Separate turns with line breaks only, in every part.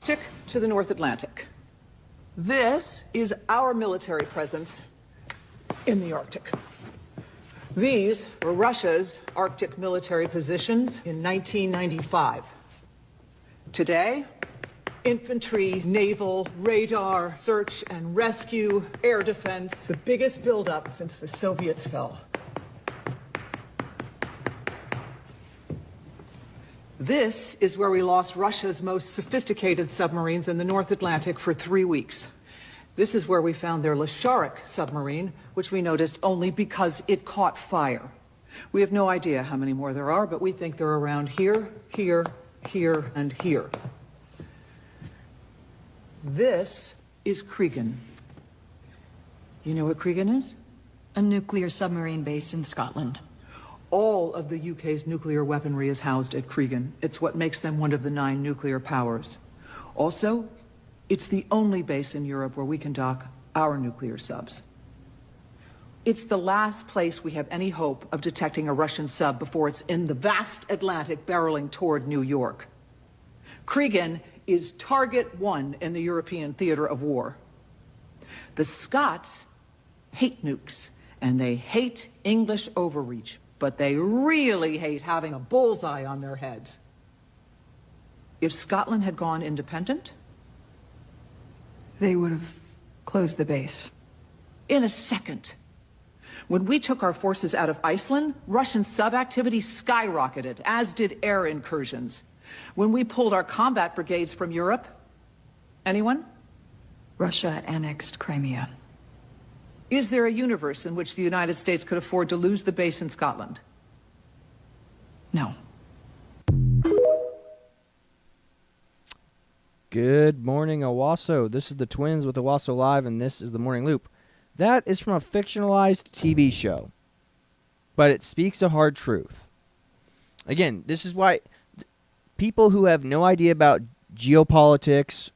Arctic to the North Atlantic. This is our military presence in the Arctic. These were Russia's Arctic military positions in 1995. Today, infantry, naval, radar, search and rescue, air defense, the biggest buildup since the Soviets fell. This is where we lost Russia's most sophisticated submarines in the North Atlantic for 3 weeks. This is where we found their Lasharic submarine, which we noticed only because it caught fire. We have no idea how many more there are, but we think they're around here, here, here, and here. This is Cregan. You know what Cregan is?
A nuclear submarine base in Scotland.
All of the UK's nuclear weaponry is housed at Cregan. It's what makes them one of the 9 nuclear powers. Also, it's the only base in Europe where we can dock our nuclear subs. It's the last place we have any hope of detecting a Russian sub before it's in the vast Atlantic barreling toward New York. Cregan is target 1 in the European theater of war. The Scots hate nukes, and they hate English overreach, but they really hate having a bullseye on their heads. If Scotland had gone independent,
They would have closed the base.
in a second. When we took our forces out of Iceland, Russian sub-activity skyrocketed, as did air incursions. When we pulled our combat brigades from Europe, anyone?
Russia annexed Crimea.
Is there a universe in which the United States could afford to lose the base in Scotland?
No.
Good morning, Owasso. This is the Twins with Owasso Live, and this is the Morning Loop. That is from a fictionalized TV show, but it speaks a hard truth. Again, this is why people who have no idea about geopolitics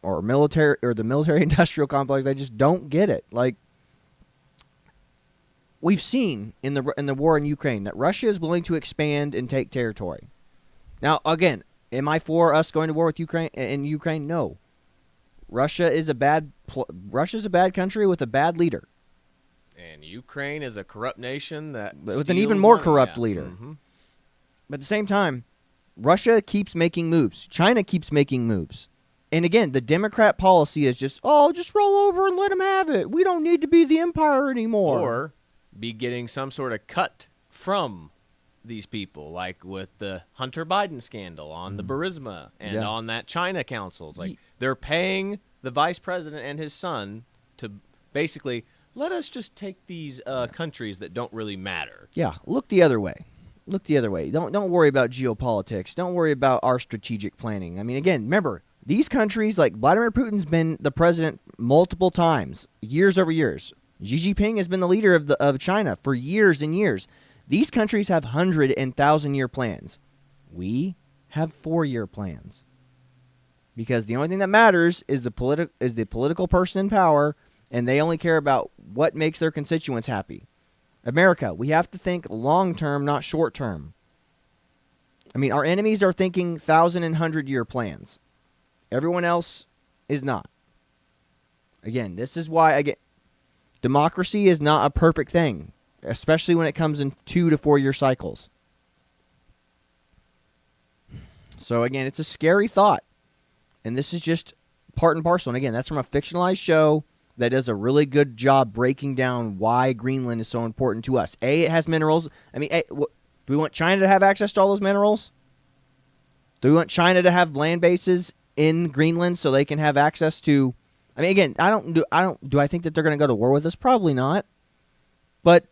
or military or the military-industrial complex, they just don't get it. Like, we've seen in the war in Ukraine that Russia is willing to expand and take territory. Now, again, am I for us going to war with Ukraine? In Ukraine, no. Russia's a bad country with a bad leader.
And Ukraine is a corrupt nation that
with an even more
money.
corrupt
Yeah.
leader.
Mm-hmm.
But at the same time, Russia keeps making moves. China keeps making moves. And again, the Democrat policy is just roll over and let them have it. We don't need to be the empire anymore.
Or be getting some sort of cut from these people, like with the Hunter Biden scandal on the Burisma and on that China council. It's like they're paying the vice president and his son to basically let us just take these countries that don't really matter.
Yeah, look the other way. Look the other way. Don't worry about geopolitics. Don't worry about our strategic planning. I mean, again, remember, these countries, like Vladimir Putin's been the president multiple times, years over years. Xi Jinping has been the leader of China for years and years. These countries have 100 and 1,000-year plans. We have 4-year plans. Because the only thing that matters is the political person in power, and they only care about what makes their constituents happy. America, we have to think long-term, not short-term. I mean, our enemies are thinking 1,000 and 100-year plans. Everyone else is not. Again, this is why, democracy is not a perfect thing, especially when it comes in 2 to 4 year cycles. So again, it's a scary thought. And this is just part and parcel. And again, that's from a fictionalized show that does a really good job breaking down why Greenland is so important to us. A, it has minerals. I mean, do we want China to have access to all those minerals? Do we want China to have land bases in Greenland so they can have access to? I mean, again, do I think that they're going to go to war with us? Probably not. But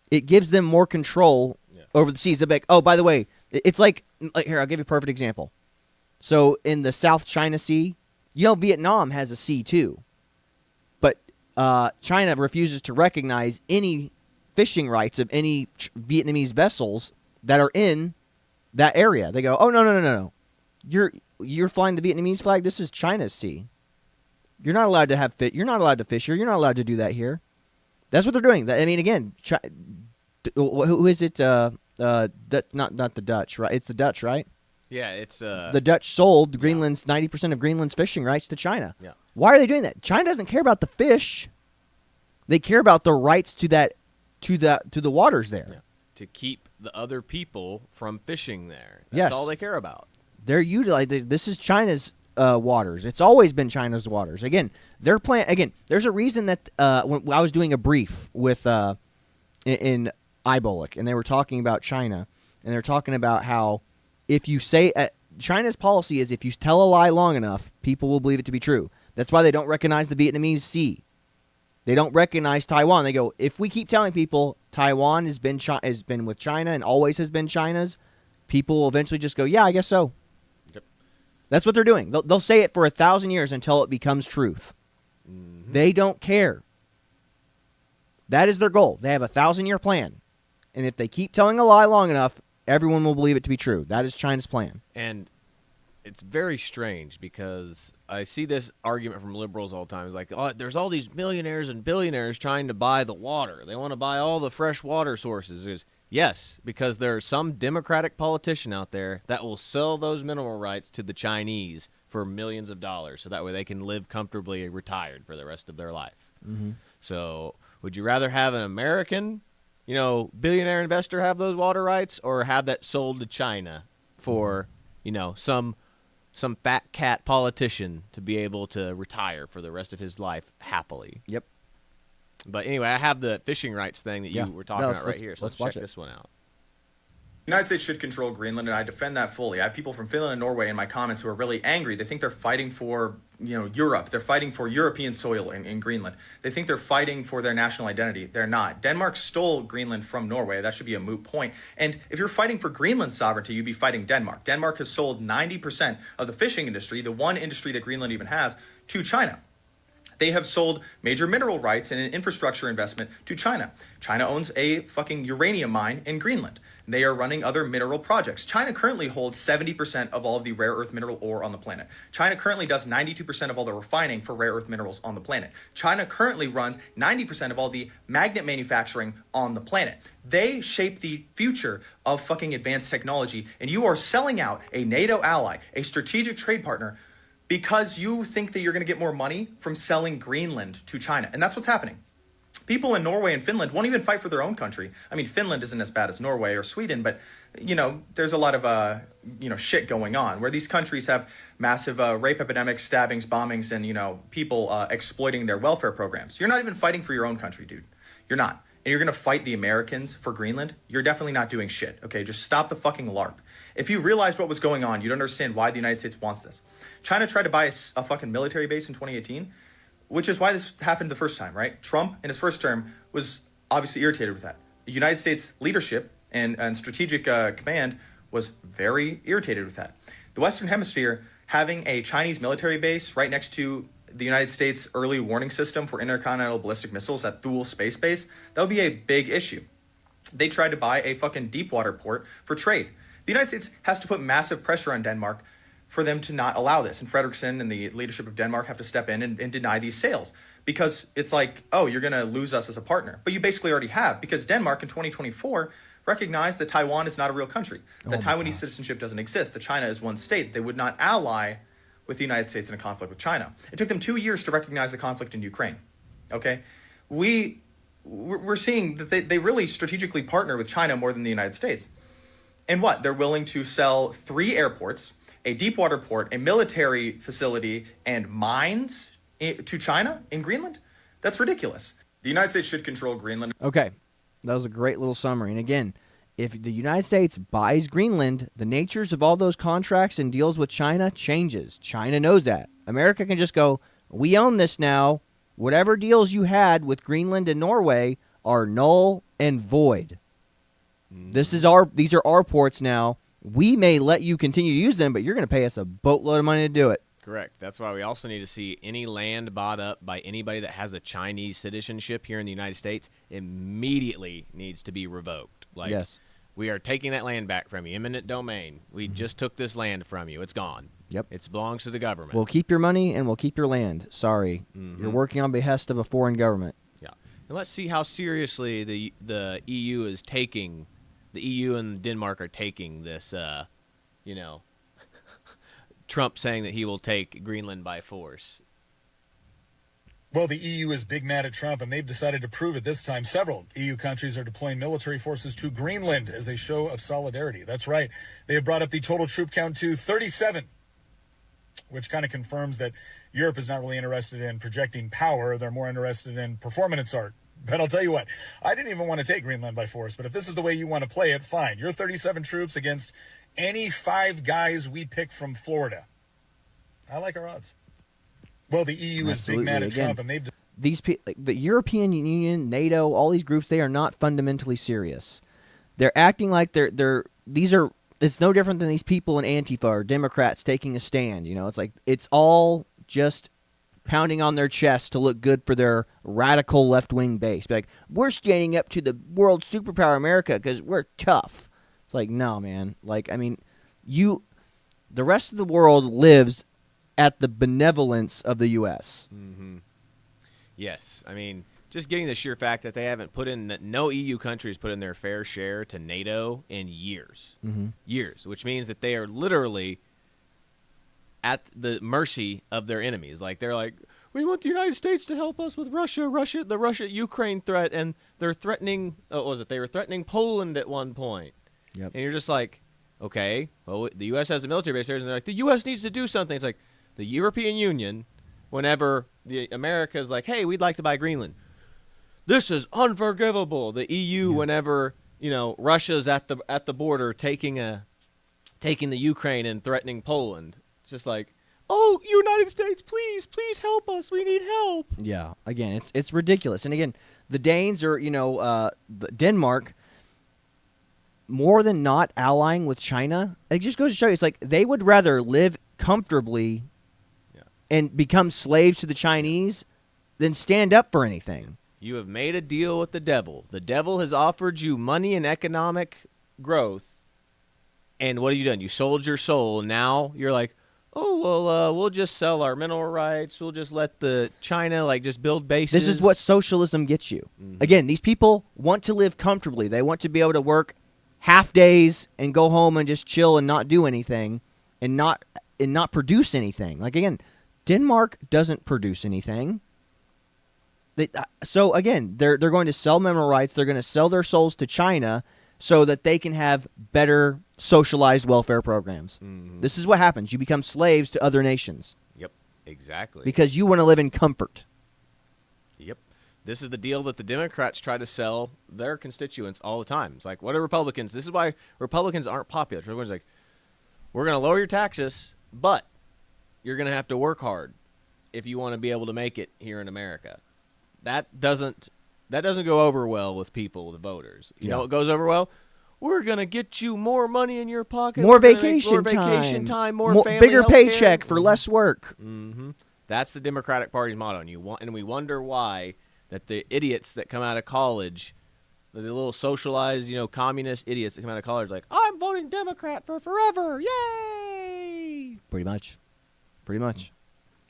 it gives them more control over the seas. They're like, oh, by the way, it's like here, I'll give you a perfect example. So in the South China Sea, Vietnam has a sea too. But China refuses to recognize any fishing rights of any Vietnamese vessels that are in that area. They go, oh, no. You're flying the Vietnamese flag. This is China's sea. You're not allowed to have You're not allowed to fish here. You're not allowed to do that here. That's what they're doing. I mean, again, who is it? Not the Dutch, right? It's the Dutch, right?
Yeah, it's
The Dutch sold Greenland's 90% of Greenland's fishing rights to China.
Yeah.
Why are they doing that? China doesn't care about the fish. They care about the rights to the waters there.
Yeah. To keep the other people from fishing there. That's
Yes.
all they care about.
They're utilizing. This is China's waters. It's always been China's waters. Again, their plan. Again, there's a reason that when I was doing a brief with in Ibolic, and they were talking about China, and they're talking about how if you say China's policy is if you tell a lie long enough, people will believe it to be true. That's why they don't recognize the Vietnamese Sea. They don't recognize Taiwan. They go, if we keep telling people Taiwan has been with China and always has been China's, people will eventually just go, yeah, I guess so.
Yep.
That's what they're doing. They'll say it for 1,000 years until it becomes truth.
Mm-hmm.
They don't care. That is their goal. They have a 1,000-year plan. And if they keep telling a lie long enough, everyone will believe it to be true. That is China's plan.
And it's very strange because I see this argument from liberals all the time. It's like, oh, there's all these millionaires and billionaires trying to buy the water. They want to buy all the fresh water sources. Yes, because there's some Democratic politician out there that will sell those mineral rights to the Chinese for millions of dollars so that way they can live comfortably retired for the rest of their life.
Mm-hmm.
So would you rather have an American, billionaire investor have those water rights or have that sold to China for, some fat cat politician to be able to retire for the rest of his life happily?
Yep.
But anyway, I have the fishing rights thing that you were talking about right here. So let's check this one out.
The United States should control Greenland, and I defend that fully. I have people from Finland and Norway in my comments who are really angry. They think they're fighting for, Europe. They're fighting for European soil in Greenland. They think they're fighting for their national identity. They're not. Denmark stole Greenland from Norway. That should be a moot point. And if you're fighting for Greenland's sovereignty, you'd be fighting Denmark. Denmark has sold 90% of the fishing industry, the one industry that Greenland even has, to China. They have sold major mineral rights and an infrastructure investment to China. China owns a fucking uranium mine in Greenland. They are running other mineral projects. China currently holds 70% of all of the rare earth mineral ore on the planet. China currently does 92% of all the refining for rare earth minerals on the planet. China currently runs 90% of all the magnet manufacturing on the planet. They shape the future of fucking advanced technology, and you are selling out a NATO ally, a strategic trade partner, because you think that you're going to get more money from selling Greenland to China. And that's what's happening. People in Norway and Finland won't even fight for their own country. I mean, Finland isn't as bad as Norway or Sweden, but, there's a lot of, shit going on where these countries have massive rape epidemics, stabbings, bombings, and, people exploiting their welfare programs. You're not even fighting for your own country, dude. You're not. And you're going to fight the Americans for Greenland? You're definitely not doing shit, okay? Just stop the fucking LARP. If you realized what was going on, you'd understand why the United States wants this. China tried to buy a fucking military base in 2018, which is why this happened the first time, right? Trump, in his first term, was obviously irritated with that. The United States leadership and strategic command was very irritated with that. The Western Hemisphere having a Chinese military base right next to the United States early warning system for intercontinental ballistic missiles at Thule Space Base, that would be a big issue. They tried to buy a fucking deep water port for trade. The United States has to put massive pressure on Denmark for them to not allow this. And Frederiksen and the leadership of Denmark have to step in and deny these sales because it's like, oh, you're going to lose us as a partner. But you basically already have, because Denmark in 2024 recognized that Taiwan is not a real country, that Taiwanese citizenship doesn't exist, that China is one state. They would not ally with the United States in a conflict with China. It took them 2 years to recognize the conflict in Ukraine. Okay? We're seeing that they really strategically partner with China more than the United States. And what? They're willing to sell 3 airports, a deep water port, a military facility, and mines to China in Greenland? That's ridiculous. The United States should control Greenland.
Okay. That was a great little summary. And again, if the United States buys Greenland, the natures of all those contracts and deals with China changes. China knows that. America can just go, we own this now. Whatever deals you had with Greenland and Norway are null and void. These are our ports now. We may let you continue to use them, but you're going to pay us a boatload of money to do it.
Correct. That's why we also need to see any land bought up by anybody that has a Chinese citizenship here in the United States immediately needs to be revoked.
Yes.
We are taking that land back from you. Eminent domain. We just took this land from you. It's gone.
Yep.
It belongs to the government.
We'll keep your money and we'll keep your land. Sorry. You're working on behest of a foreign government.
Yeah. And let's see how seriously the EU is taking. The EU and Denmark are taking this, Trump saying that he will take Greenland by force?
Well, the EU is big mad at Trump, and they've decided to prove it this time. Several EU countries are deploying military forces to Greenland as a show of solidarity. That's right. They have brought up the total troop count to 37, which kind of confirms that Europe is not really interested in projecting power. They're more interested in performance art. But I'll tell you what, I didn't even want to take Greenland by force, but if this is the way you want to play it, fine. You're 37 troops against any 5 guys we pick from Florida. I like our odds. Well, the EU is big mad at Trump, and they've...
The European Union, NATO, all these groups, they are not fundamentally serious. They're acting like it's no different than these people in Antifa or Democrats taking a stand. You know, it's like it's all just pounding on their chest to look good for their radical left-wing base. Be like, we're standing up to the world superpower America because we're tough. It's like, no, man. Like, I mean, the rest of the world lives at the benevolence of the U.S.
Mm-hmm. Yes. I mean, just getting the sheer fact that they haven't put in, that no EU country has put in their fair share to NATO in years.
Mm-hmm.
Years, which means that they are literally at the mercy of their enemies. Like, they're like, we want the United States to help us with the Russia-Ukraine threat, and they're threatening, they were threatening Poland at one point.
Yep.
And you're just like, okay, well, the U.S. has a military base there, and they're like, the U.S. needs to do something. It's like, the European Union, whenever the America's like, hey, we'd like to buy Greenland, this is unforgivable. The EU, whenever Russia's at the border taking the Ukraine and threatening Poland, it's just like, oh, United States, please help us. We need help.
Yeah, again, it's ridiculous. And again, the Danes or Denmark, more than not allying with China, it just goes to show you, it's like they would rather live comfortably and become slaves to the Chinese than stand up for anything.
You have made a deal with the devil. The devil has offered you money and economic growth, and what have you done? You sold your soul. Now you're like, oh, well, we'll just sell our mineral rights. We'll just let the China just build bases.
This is what socialism gets you. Mm-hmm. Again, these people want to live comfortably. They want to be able to work half days and go home and just chill and not do anything and not produce anything. Like, again, Denmark doesn't produce anything. So again, they're going to sell mineral rights. They're going to sell their souls to China so that they can have better socialized welfare programs. Mm-hmm. This is what happens. You become slaves to other nations.
Yep, exactly.
Because you want to live in comfort.
Yep. This is the deal that the Democrats try to sell their constituents all the time. It's like, what are Republicans? This is why Republicans aren't popular. Everyone's like, we're going to lower your taxes, but you're going to have to work hard if you want to be able to make it here in America. That doesn't go over well with people, the voters. You know what goes over well? We're going to get you more money in your pocket.
More vacation time.
More family
bigger
healthcare.
Paycheck for less work.
Mm-hmm. That's the Democratic Party's motto. And we wonder why that the idiots that come out of college, the little socialized, communist idiots that come out of college, like, I'm voting Democrat for forever. Yay!
Pretty much.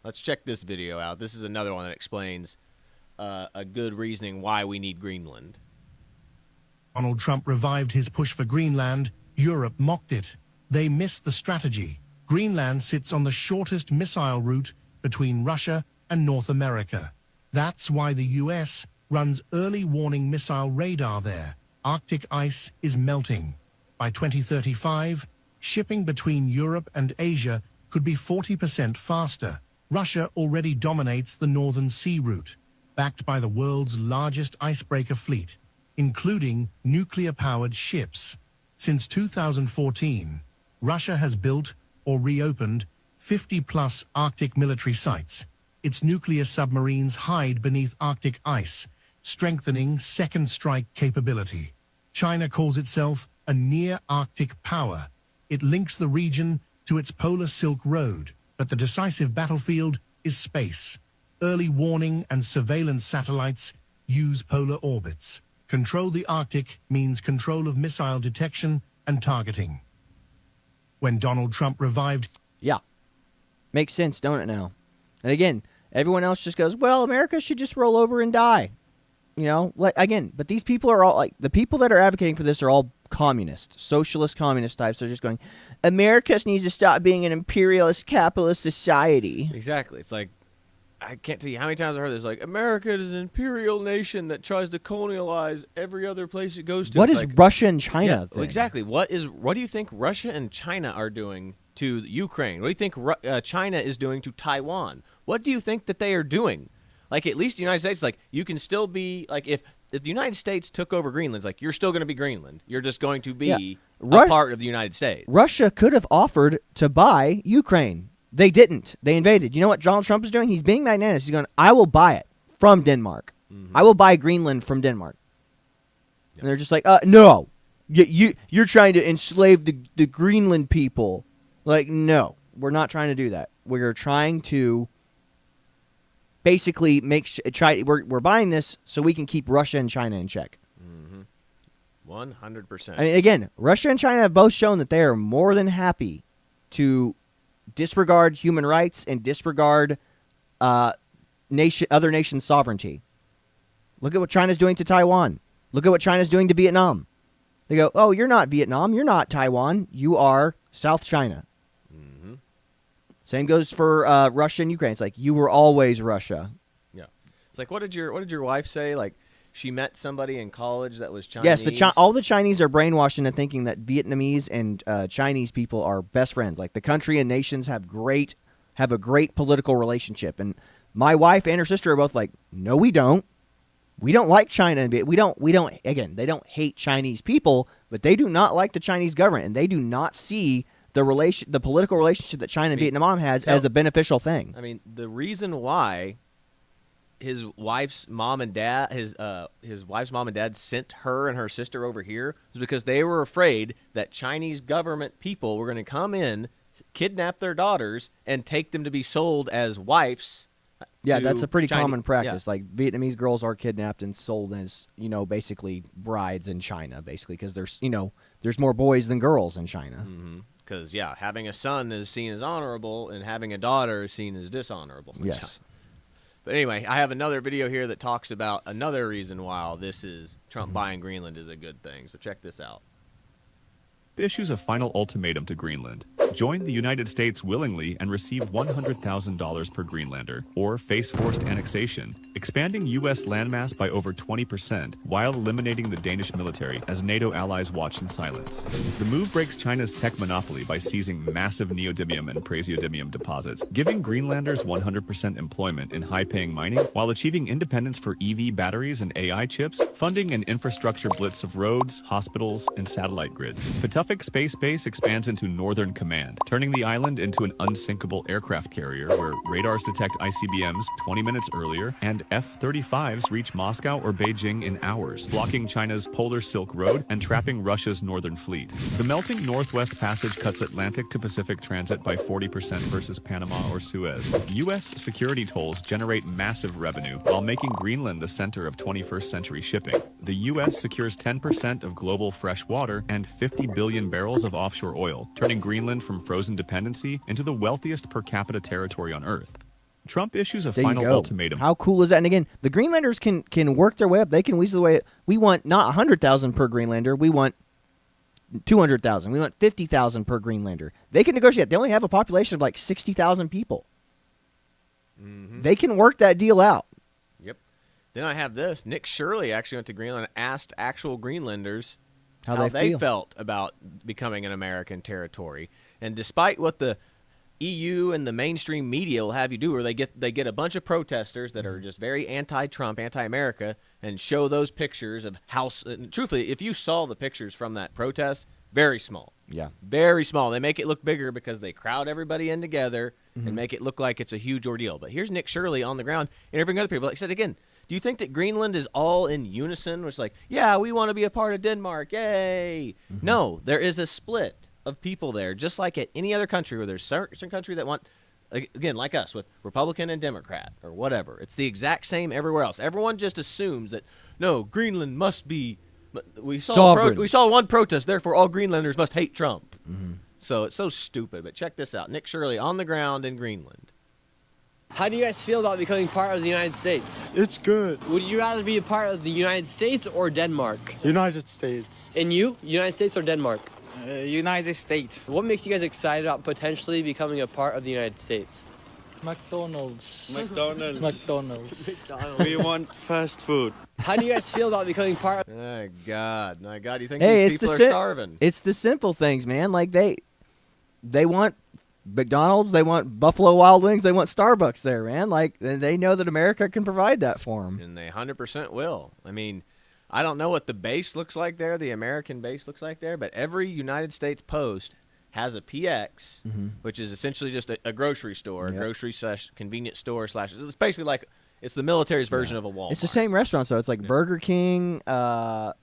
Let's check this video out. This is another one that explains a good reasoning why we need Greenland.
Donald Trump revived his push for Greenland. Europe mocked it. They missed the strategy. Greenland sits on the shortest missile route between Russia and North America. That's why the U.S. runs early warning missile radar there. Arctic ice is melting. By 2035, shipping between Europe and Asia could be 40% faster. Russia already dominates the Northern Sea route, backed by the world's largest icebreaker fleet, including nuclear-powered ships. Since 2014, Russia has built or reopened 50-plus Arctic military sites. Its nuclear submarines hide beneath Arctic ice, strengthening second strike capability. China calls itself a near-Arctic power. It links the region to its polar Silk Road, but the decisive battlefield is space. Early warning and surveillance satellites use polar orbits. Control the Arctic means control of missile detection and targeting. When Donald Trump revived...
Yeah. Makes sense, don't it now? And again, everyone else just goes, well, America should just roll over and die. But these people are all, the people that are advocating for this are all communist, socialist communist types. They're just going, America needs to stop being an imperialist capitalist society.
Exactly. It's like, I can't tell you how many times I've heard this. Like, America is an imperial nation that tries to colonialize every other place it goes to.
What
It's
is
like,
Russia and China?
yeah, exactly. What do you think Russia and China are doing to Ukraine? What do you think China is doing to Taiwan? What do you think that they are doing? Like, at least the United States, like, you can still be, like, if the United States took over Greenland, it's like, you're still going to be Greenland. You're just going to be a part of the United States.
Russia could have offered to buy Ukraine. They didn't. They invaded. You know what Donald Trump is doing? He's being magnanimous. He's going, I will buy it from Denmark. I will buy Greenland from Denmark. And they're just like, no. You're trying to enslave the Greenland people. Like, no. We're not trying to do that. We're trying to basically we're buying this so we can keep Russia and China in check.
100%.
I mean, again, Russia and China have both shown that they are more than happy to disregard human rights and disregard other nations' sovereignty. Look at what China's doing to Taiwan. Look at what China's doing to Vietnam. They go, oh, you're not Vietnam. You're not Taiwan. You are South China. Same goes for Russia and Ukraine. It's like, you were always Russia.
Yeah. It's like, what did your wife say? Like, she met somebody in college that was Chinese.
Yes, all the Chinese are brainwashed into thinking that Vietnamese and Chinese people are best friends. Like, the country and nations have a great political relationship. And my wife and her sister are both like, no, we don't. We don't like China. We don't. Again, they don't hate Chinese people, but they do not like the Chinese government, and they do not see the political relationship that China and Vietnam has as a beneficial thing.
I mean, the reason why his wife's mom and dad sent her and her sister over here was because they were afraid that Chinese government people were going to come in, kidnap their daughters, and take them to be sold as wives.
Yeah, that's a pretty common practice.
Yeah.
Like, Vietnamese girls are kidnapped and sold as, basically brides in China, basically, because there's more boys than girls in China.
Because, having a son is seen as honorable, and having a daughter is seen as dishonorable.
Yes.
But anyway, I have another video here that talks about another reason why Trump buying Greenland is a good thing. So check this out.
Issues a final ultimatum to Greenland. Join the United States willingly and receive $100,000 per Greenlander, or face forced annexation, expanding U.S. landmass by over 20% while eliminating the Danish military as NATO allies watch in silence. The move breaks China's tech monopoly by seizing massive neodymium and praseodymium deposits, giving Greenlanders 100% employment in high-paying mining while achieving independence for EV batteries and AI chips, funding an infrastructure blitz of roads, hospitals, and satellite grids. Patuxent Space Base expands into Northern Command, turning the island into an unsinkable aircraft carrier where radars detect ICBMs 20 minutes earlier and F-35s reach Moscow or Beijing in hours, blocking China's Polar Silk Road and trapping Russia's northern fleet. The melting Northwest Passage cuts Atlantic to Pacific transit by 40% versus Panama or Suez. U.S. security tolls generate massive revenue while making Greenland the center of 21st century shipping. The U.S. secures 10% of global fresh water and 50 billion barrels of offshore oil, turning Greenland from frozen dependency into the wealthiest per capita territory on Earth. Trump issues a final ultimatum.
How cool is that? And again, the Greenlanders can work their way up. They can weasel their way up. We want not 100,000 per Greenlander. We want 200,000. We want 50,000 per Greenlander. They can negotiate. They only have a population of like 60,000 people. They can work that deal out.
Yep. Then I have this. Nick Shirley actually went to Greenland and asked actual Greenlanders how they felt about becoming an American territory. And despite what the EU and the mainstream media will have you do, or they get a bunch of protesters that are just very anti-Trump, anti-America, and show those pictures of truthfully, if you saw the pictures from that protest, very small.
Yeah.
Very small. They make it look bigger because they crowd everybody in together and make it look like it's a huge ordeal. But here's Nick Shirley on the ground interviewing other people. Like I said, again, do you think that Greenland is all in unison? It's like, yeah, we want to be a part of Denmark. Yay. No, there is a split of people there, just like at any other country where there's certain country that want, again, like us, with Republican and Democrat or whatever. It's the exact same everywhere else. Everyone just assumes that, no, Greenland must be, we saw one protest, therefore all Greenlanders must hate Trump. So it's so stupid. But check this out. Nick Shirley on the ground in Greenland.
How do you guys feel about becoming part of the United States?
It's good.
Would you rather be a part of the United States or Denmark?
United States.
And you? United States or Denmark?
United States.
What makes you guys excited about potentially becoming a part of the United States?
McDonald's.
McDonald's. We want fast food.
How do you guys feel about becoming part of...
My God. You think
Hey,
these
it's
people are
the
starving?
It's the simple things, man. Like they want McDonald's, they want Buffalo Wild Wings, they want Starbucks there, man. Like they know that America can provide that for them.
And they 100% will. I mean, I don't know what the base looks like there, the American base looks like there, but every United States post has a PX, which is essentially just a grocery store, a grocery / convenience store / it's basically like it's the military's version of a Walmart.
It's the same restaurant, so it's like Burger King, Qdoba,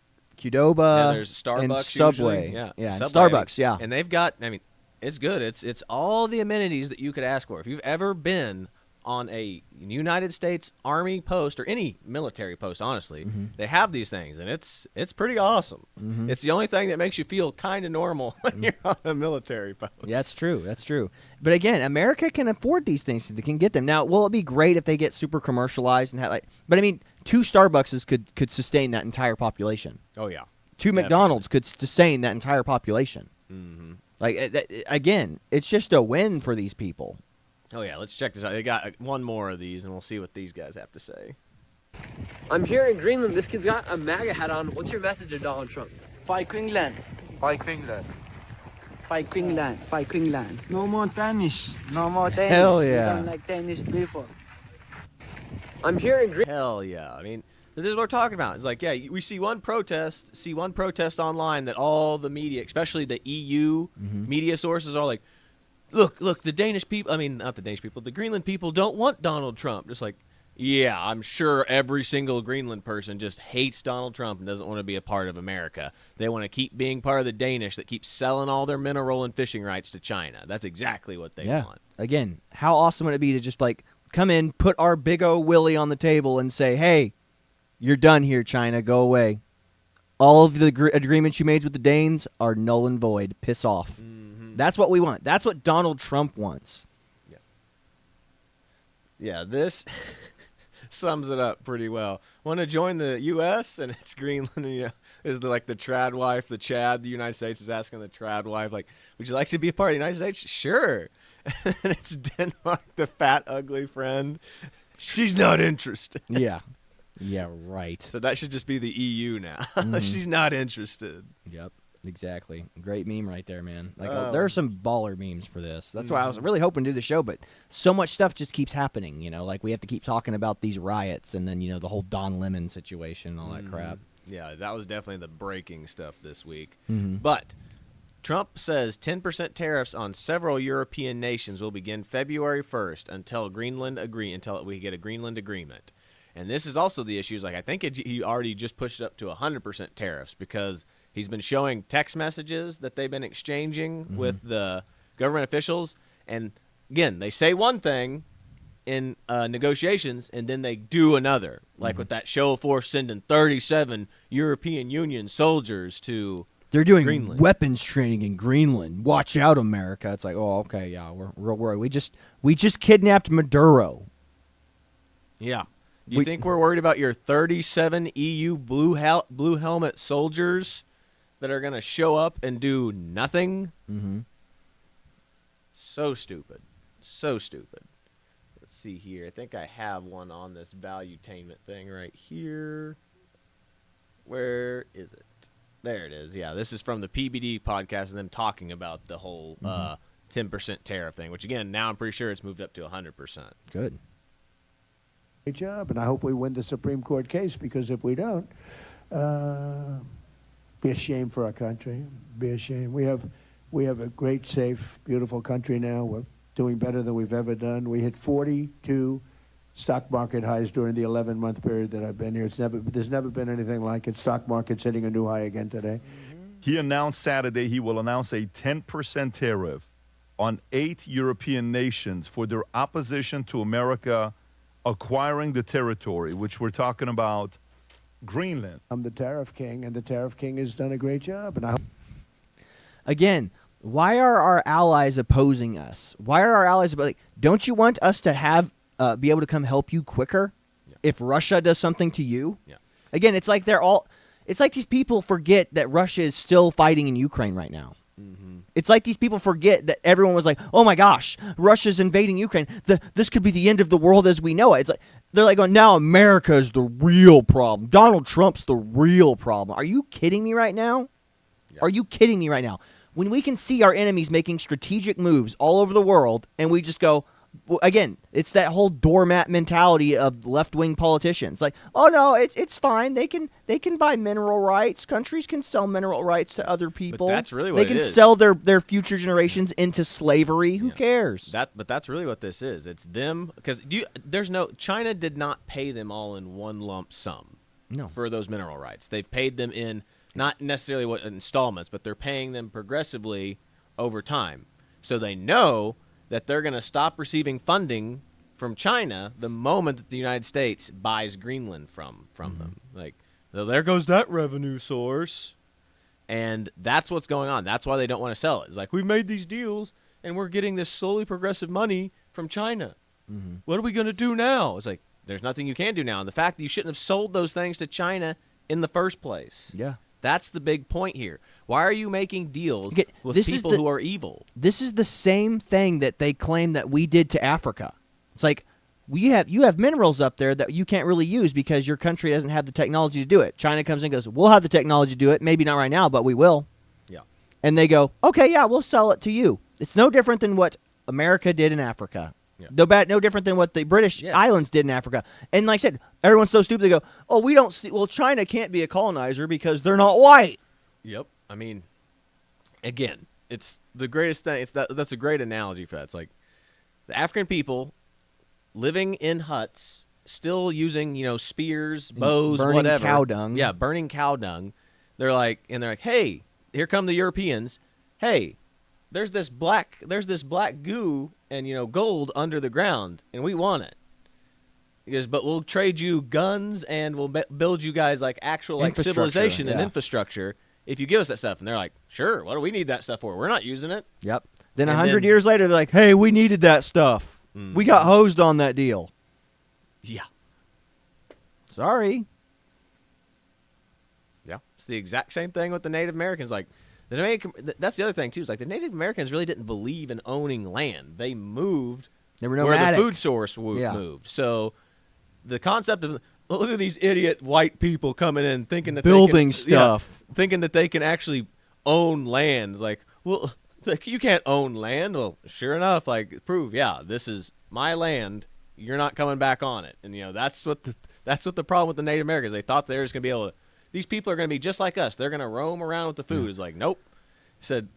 there's Starbucks,
and Subway.
usually.
Yeah, and
Subway.
Starbucks, yeah.
And they've got, I mean, it's good. It's all the amenities that you could ask for. If you've ever been on a United States Army post or any military post, honestly, they have these things, and it's pretty awesome. It's the only thing that makes you feel kind of normal when you're on a military post.
Yeah, that's true. That's true. But again, America can afford these things. They can get them. Now, will it be great if they get super commercialized and have like? But I mean, 2 Starbucks could sustain that entire population.
Oh yeah,
2 McDonald's could sustain that entire population. Like again, it's just a win for these people.
Oh yeah, let's check this out. They got one more of these, and we'll see what these guys have to say.
I'm here in Greenland. This kid's got a MAGA hat on. What's your message to Donald Trump?
Fight Greenland.
Fight Greenland.
Fight Greenland. Fight Greenland. No more tennis. No more tennis.
Hell yeah.
We don't like tennis before.
I'm here in Greenland.
Hell yeah. I mean, this is what we're talking about. It's like, yeah, we see one protest online that all the media, especially the EU media sources, are like, look, the Danish people, I mean, not the Danish people, the Greenland people don't want Donald Trump. Just like, yeah, I'm sure every single Greenland person just hates Donald Trump and doesn't want to be a part of America. They want to keep being part of the Danish that keeps selling all their mineral and fishing rights to China. That's exactly what they want.
Again, how awesome would it be to just like come in, put our big O Willie on the table and say, hey, you're done here, China. Go away. All of the agreements you made with the Danes are null and void. Piss off. That's what we want. That's what Donald Trump wants.
Yeah, this sums it up pretty well. Want to join the U.S. and it's Greenland, and, is the trad wife, the Chad, the United States is asking the trad wife, like, would you like to be a part of the United States? Sure. And it's Denmark, the fat, ugly friend. She's not interested.
Yeah. Yeah, right.
So that should just be the EU now. She's not interested.
Yep. Exactly. Great meme right there, man. Like there are some baller memes for this. That's why I was really hoping to do the show, but so much stuff just keeps happening, like we have to keep talking about these riots and then, the whole Don Lemon situation and all that crap.
Yeah, that was definitely the breaking stuff this week. But Trump says 10% tariffs on several European nations will begin February 1st until we get a Greenland agreement. And this is also the issue. Like, I think he already just pushed it up to 100% tariffs because he's been showing text messages that they've been exchanging with the government officials. And, again, they say one thing in negotiations, and then they do another. Like with that show of force sending 37 European Union soldiers to
They're doing
Greenland.
Weapons training in Greenland. Watch out, America. It's like, oh, okay, yeah, we're real worried. We just kidnapped Maduro.
Yeah. You think we're worried about your 37 EU blue helmet soldiers that are going to show up and do nothing? So stupid. So stupid. Let's see here. I think I have one on this valuetainment thing right here. Where is it? There it is. Yeah, this is from the PBD podcast and them talking about the whole 10% tariff thing, which, again, now I'm pretty sure it's moved up to 100%.
Good.
Great job, and I hope we win the Supreme Court case, because if we don't, be a shame for our country. Be a shame. We have a great, safe, beautiful country now. We're doing better than we've ever done. We hit 42 stock market highs during the 11-month period that I've been here. There's never been anything like it. Stock market's hitting a new high again today.
He announced Saturday he will announce a 10% tariff on 8 European nations for their opposition to America acquiring the territory, which we're talking about Greenland.
I'm the tariff king, and the tariff king has done a great job. And
Again, why are our allies opposing us? Why are our allies don't you want us to have be able to come help you quicker if Russia does something to you?
Yeah.
Again, it's like it's like these people forget that Russia is still fighting in Ukraine right now. It's like these people forget that everyone was like, oh my gosh, Russia's invading Ukraine. This could be the end of the world as we know it. It's like they're like, now America is the real problem. Donald Trump's the real problem. Are you kidding me right now? Yeah. Are you kidding me right now? When we can see our enemies making strategic moves all over the world and we just go, well, again, it's that whole doormat mentality of left-wing politicians. Like, oh no, it's fine. They can buy mineral rights. Countries can sell mineral rights to other people.
But that's really what
they
it
can
is.
sell their future generations into slavery. Who cares?
But that's really what this is. It's them because China did not pay them all in one lump sum.
No.
For those mineral rights, they've paid them in not necessarily what installments, but they're paying them progressively over time. So they know that they're going to stop receiving funding from China the moment that the United States buys Greenland from them. Like, so there goes that revenue source. And that's what's going on. That's why they don't want to sell it. It's like, we've made these deals, and we're getting this slowly progressive money from China. What are we going to do now? It's like, there's nothing you can do now. And the fact that you shouldn't have sold those things to China in the first place.
Yeah.
That's the big point here. Why are you making deals with people who are evil?
This is the same thing that they claim that we did to Africa. It's like you have minerals up there that you can't really use because your country doesn't have the technology to do it. China comes in and goes, we'll have the technology to do it. Maybe not right now, but we will.
Yeah.
And they go, okay, yeah, we'll sell it to you. It's no different than what America did in Africa. Yeah. No different than what the British islands did in Africa. And like I said, everyone's so stupid. They go, oh, we don't see. Well, China can't be a colonizer because they're not white.
Yep. I mean, again, it's the greatest thing. That's a great analogy for that. It's like the African people living in huts, still using spears, bows,
burning
whatever.
Cow dung.
Yeah, burning cow dung. They're like, hey, here come the Europeans. Hey, there's this black goo and gold under the ground, and we want it. He goes, but we'll trade you guns and we'll build you guys like actual like civilization and infrastructure if you give us that stuff. And they're like, sure, what do we need that stuff for? We're not using it.
Yep. Then 100 years later, they're like, hey, we needed that stuff. We got hosed on that deal.
Yeah.
Sorry.
Yeah. It's the exact same thing with the Native Americans. Like, that's the other thing, too. Is like the Native Americans really didn't believe in owning land. They moved where the food source moved. So the concept of, look at these idiot white people coming in thinking that
building stuff.
Thinking that they can actually own land. Like, well, you can't own land. Well, sure enough, like, prove, this is my land. You're not coming back on it. And, that's what the problem with the Native Americans. They thought they were just going to be able to, these people are going to be just like us. They're going to roam around with the food. It's like, nope. Said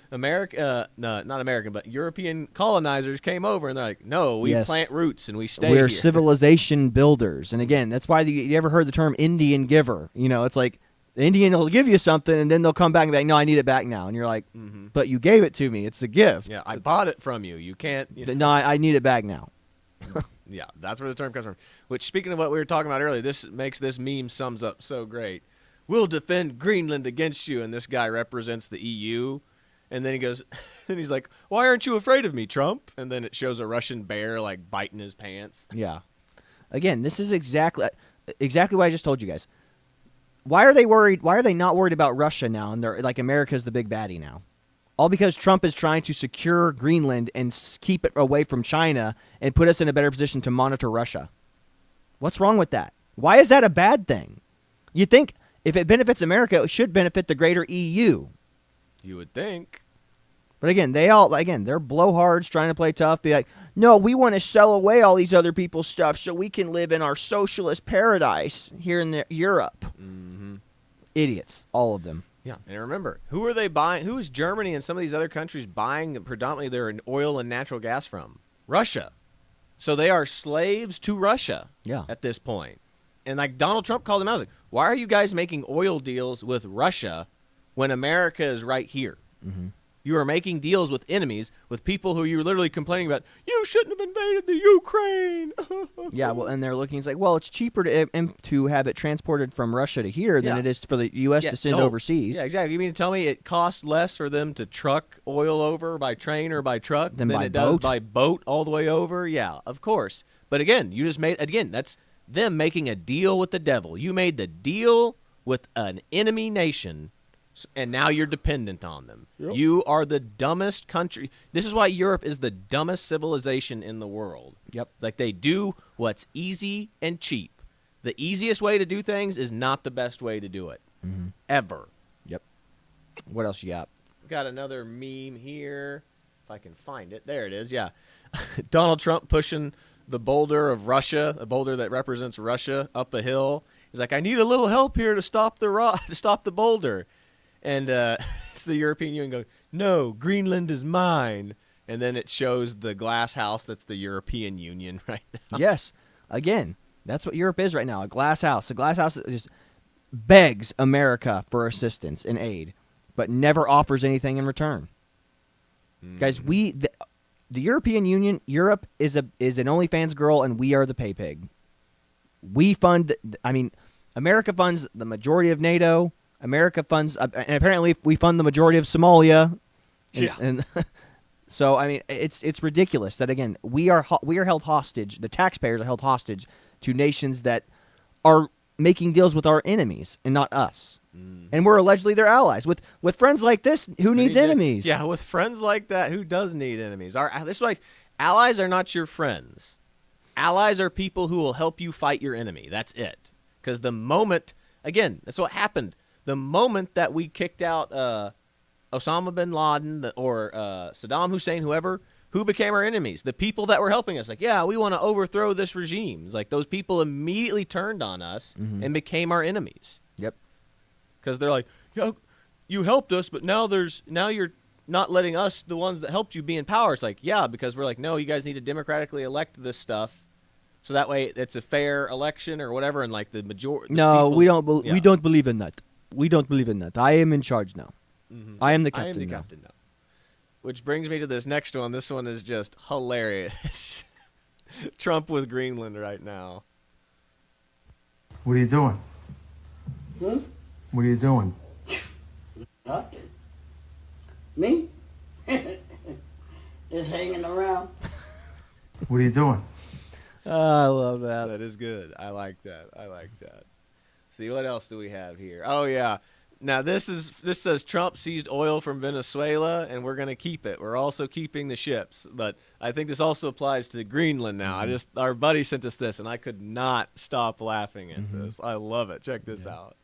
America, no, not American, but European colonizers came over, and they're like, no, we plant roots and we stay here.
We're civilization builders. And again, that's why you ever heard the term Indian giver. It's like the Indian will give you something, and then they'll come back and be like, no, I need it back now. And you're like, but you gave it to me. It's a gift.
Yeah, I bought it from you. You can't.
No, I need it back now.
Yeah, that's where the term comes from. Which, speaking of what we were talking about earlier, this makes this meme sums up so great. We'll defend Greenland against you, and this guy represents the EU. And then he goes, and he's like, why aren't you afraid of me, Trump? And then it shows a Russian bear, like, biting his pants.
Yeah. Again, this is exactly what I just told you guys. Why are they worried? Why are they not worried about Russia now? And they're like, America's the big baddie now. All because Trump is trying to secure Greenland and keep it away from China and put us in a better position to monitor Russia. What's wrong with that? Why is that a bad thing? You think if it benefits America, it should benefit the greater EU.
You would think.
But again, they're blowhards trying to play tough. Be like, no, we want to sell away all these other people's stuff so we can live in our socialist paradise here in Europe. Idiots, all of them.
Yeah, and remember, who are they buying? Who is Germany and some of these other countries buying predominantly their oil and natural gas from? Russia. So they are slaves to Russia at this point. And like Donald Trump called them out. I was like, why are you guys making oil deals with Russia when America is right here? You are making deals with enemies, with people who you're literally complaining about, you shouldn't have invaded the Ukraine.
Yeah, well, and they're looking, it's like, well, it's cheaper to have it transported from Russia to here than it is for the U.S. to send overseas.
Yeah, exactly. You mean to tell me it costs less for them to truck oil over by train or by truck than it does by boat all the way over? Yeah, of course. But again, that's them making a deal with the devil. You made the deal with an enemy nation And now you're dependent on them.
Yep.
You are the dumbest country. This is why Europe is the dumbest civilization in the world.
Yep.
It's like they do what's easy and cheap. The easiest way to do things is not the best way to do it. Ever.
Yep. What else you got?
Got another meme here. If I can find it. There it is. Yeah. Donald Trump pushing the boulder of Russia, a boulder that represents Russia, up a hill. He's like, I need a little help here to stop the boulder. And it's the European Union going, no, Greenland is mine. And then it shows the glass house that's the European Union right now.
Yes. Again, that's what Europe is right now, a glass house. A glass house that just begs America for assistance and aid, but never offers anything in return. Guys, the European Union, Europe is an OnlyFans girl, and we are the pay pig. We fund, America funds the majority of NATO. America funds, and apparently we fund the majority of Somalia. And so, it's ridiculous that, again, we are held hostage, the taxpayers are held hostage to nations that are making deals with our enemies and not us. And we're allegedly their allies. With friends like this, who needs enemies?
Yeah, with friends like that, who does need enemies? This is like, allies are not your friends. Allies are people who will help you fight your enemy. That's it. Because the moment, again, that's what happened. The moment that we kicked out Osama bin Laden or Saddam Hussein, whoever, who became our enemies? The people that were helping us. Like, yeah, we want to overthrow this regime. It's like those people immediately turned on us and became our enemies.
Yep.
Because they're like, you helped us, but now you're not letting us, the ones that helped you, be in power. It's like, yeah, because we're like, no, you guys need to democratically elect this stuff, so that way it's a fair election or whatever. And like the majority.
No, we don't. We don't believe in that. We don't believe in that. I am in charge now. I am the captain.
I am the captain now. Which brings me to this next one. This one is just hilarious. Trump with Greenland right now.
What are you doing? What are you doing?
Nothing. Me? Just hanging around.
What are you doing?
I love that.
That is good. I like that. See, what else do we have here? Oh, yeah. Now, this says Trump seized oil from Venezuela, and we're going to keep it. We're also keeping the ships. But I think this also applies to Greenland now. Our buddy sent us this, and I could not stop laughing at this. I love it. Check this out.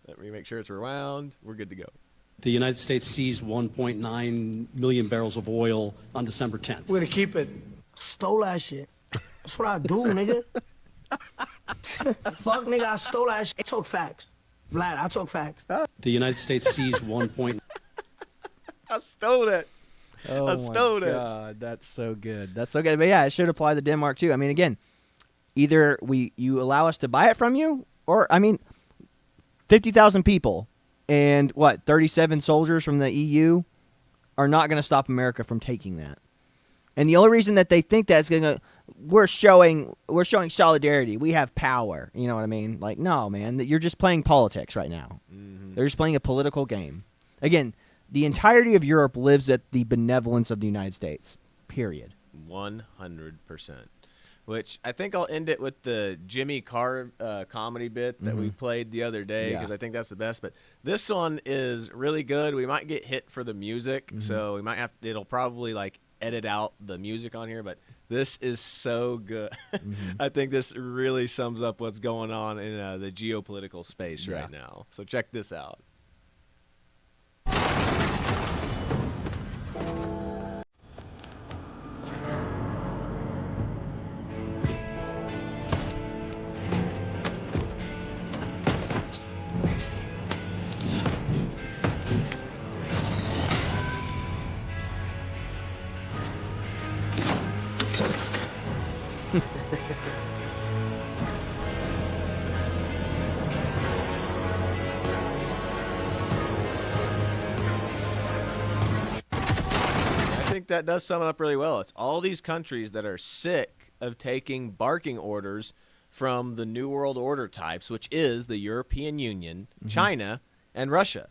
Let me make sure it's rewound. We're good to go.
The United States seized 1.9 million barrels of oil on December 10th.
We're gonna keep it.
Stole that shit. That's what I do, nigga. Fuck, nigga, I stole that shit. I talk facts. Vlad, I talk facts.
The United States seized 1.
I stole it.
Oh,
I stole
my God, that's so good. That's so good. But yeah, it should apply to Denmark too. Again, either you allow us to buy it from you, or 50,000 people and 37 soldiers from the EU are not going to stop America from taking that. And the only reason that they think that's we're showing solidarity. We have power. You know what I mean? Like, no, man, you're just playing politics right now. They're just playing a political game. Again, the entirety of Europe lives at the benevolence of the United States. Period.
100%. Which I think I'll end it with the Jimmy Carr comedy bit that we played the other day, because I think that's the best. But this one is really good. We might get hit for the music, so we might it'll probably edit out the music on here, but this is so good. I think this really sums up what's going on in the geopolitical space right now. So check this out. I think that does sum it up really well. It's all these countries that are sick of taking barking orders from the New World Order types, which is the European Union, China, and Russia,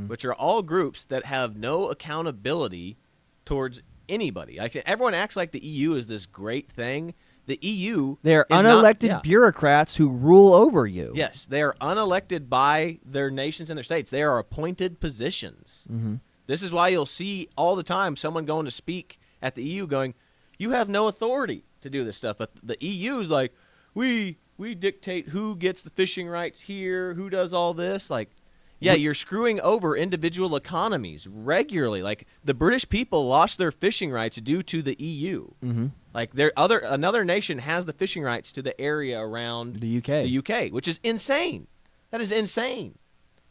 which are all groups that have no accountability towards anybody. Everyone acts like the EU is this great thing, the EU.
They're
is
unelected
not,
bureaucrats who rule over you.
Yes, they are unelected by their nations and their states. They are appointed positions.
Mm-hmm.
This is why you'll see all the time someone going to speak at the EU going, you have no authority to do this stuff. But the EU is like, we dictate who gets the fishing rights here, who does all this. Like, yeah, you're screwing over individual economies regularly. Like, the British people lost their fishing rights due to the EU.
Mm-hmm.
Like, another nation has the fishing rights to the area around
the UK.
The UK, which is insane. That is insane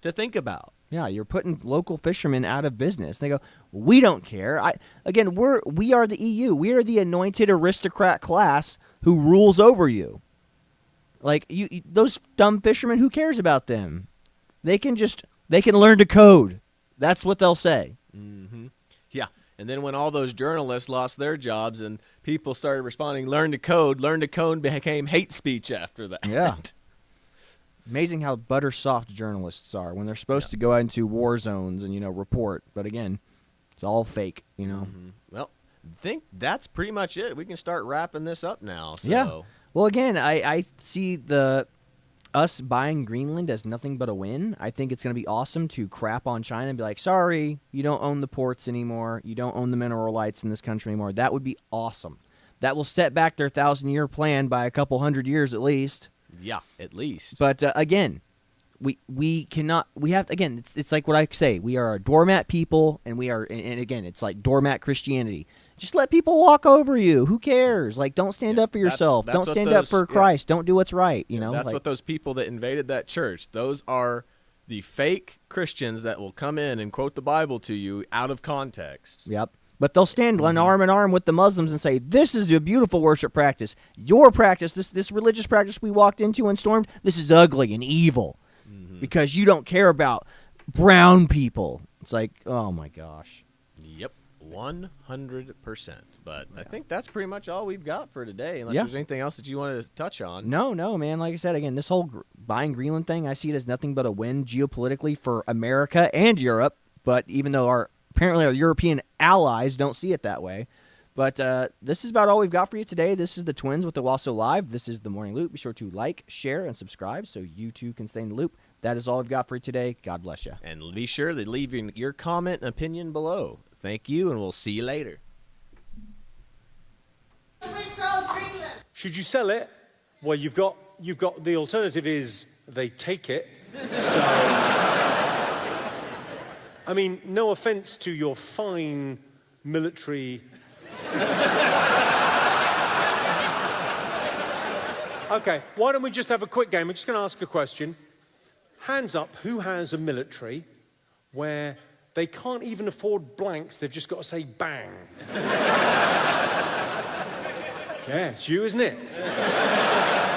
to think about.
Yeah, you're putting local fishermen out of business. They go, we don't care. We are the EU. We are the anointed aristocrat class who rules over you. Like those dumb fishermen, who cares about them? They can learn to code. That's what they'll say.
Mm-hmm. Yeah, and then when all those journalists lost their jobs and people started responding, learn to code became hate speech after that.
Yeah. Amazing how butter soft journalists are when they're supposed to go out into war zones and report. But again, it's all fake.
Mm-hmm. Well, I think that's pretty much it. We can start wrapping this up now. So.
Yeah. Well, again, I see us buying Greenland as nothing but a win. I think it's going to be awesome to crap on China and be like, sorry, you don't own the ports anymore. You don't own the mineral rights in this country anymore. That would be awesome. That will set back their 1,000-year plan by a couple hundred years at least.
Yeah, at least.
But again, we cannot. We have again. It's like what I say. We are a doormat people, and we are. And again, it's like doormat Christianity. Just let people walk over you. Who cares? Like, don't stand up for yourself. Don't stand up for Christ. Don't do what's right.
That's what those people that invaded that church. Those are the fake Christians that will come in and quote the Bible to you out of context.
Yep. But they'll stand arm in arm with the Muslims and say, this is a beautiful worship practice. Your practice, this religious practice we walked into and stormed, this is ugly and evil because you don't care about brown people. It's like, oh, my gosh.
Yep, 100%. But I think that's pretty much all we've got for today, unless there's anything else that you wanted to touch on.
No, man. Like I said, again, this whole buying Greenland thing, I see it as nothing but a win geopolitically for America and Europe. But even though apparently our European allies don't see it that way. But this is about all we've got for you today. This is the Twins with the Owasso Live. This is the Morning Loop. Be sure to like, share, and subscribe so you too can stay in the loop. That is all I've got for you today. God bless you.
And be sure to leave your comment and opinion below. Thank you, and we'll see you later.
Should you sell it? Well, you've got the alternative is they take it. So, I mean, no offense to your fine military. Okay, why don't we just have a quick game? I'm just going to ask a question. Hands up, who has a military where they can't even afford blanks, they've just got to say bang? Yeah, it's you, isn't it?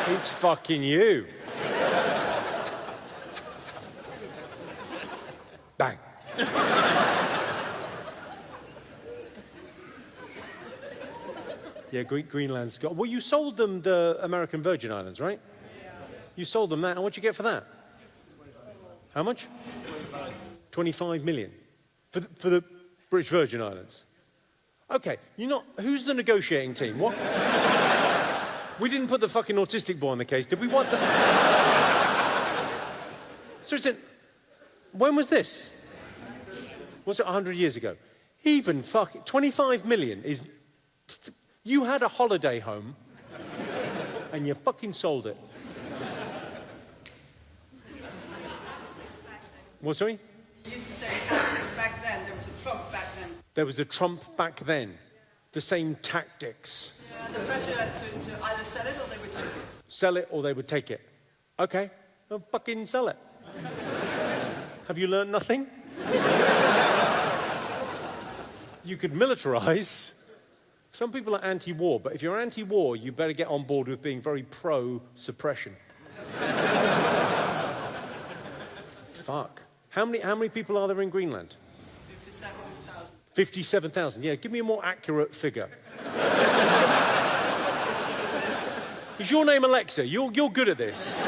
It's fucking you. Bang. Yeah, Greenland's got... Well, you sold them the American Virgin Islands, right? Yeah. You sold them that, and what'd you get for that? How much? 25 million. For the British Virgin Islands. Okay, who's the negotiating team? What? We didn't put the fucking autistic boy on the case, did we? What the... So when was this? Was it 100 years ago? Even fucking 25 million is... You had a holiday home and you fucking sold it. What, sorry?
You used the same tactics back then. There was a Trump back then.
There was a Trump back then. The same tactics.
The pressure to either sell it or they would take it.
Sell it or they would take it. Okay, well, fucking sell it. Have you learned nothing? You could militarize. Some people are anti-war, but if you're anti-war, you better get on board with being very pro-suppression. Fuck. How many people are there in Greenland?
57,000.
57,000. Yeah, give me a more accurate figure. Is your name Alexa? You're good at this.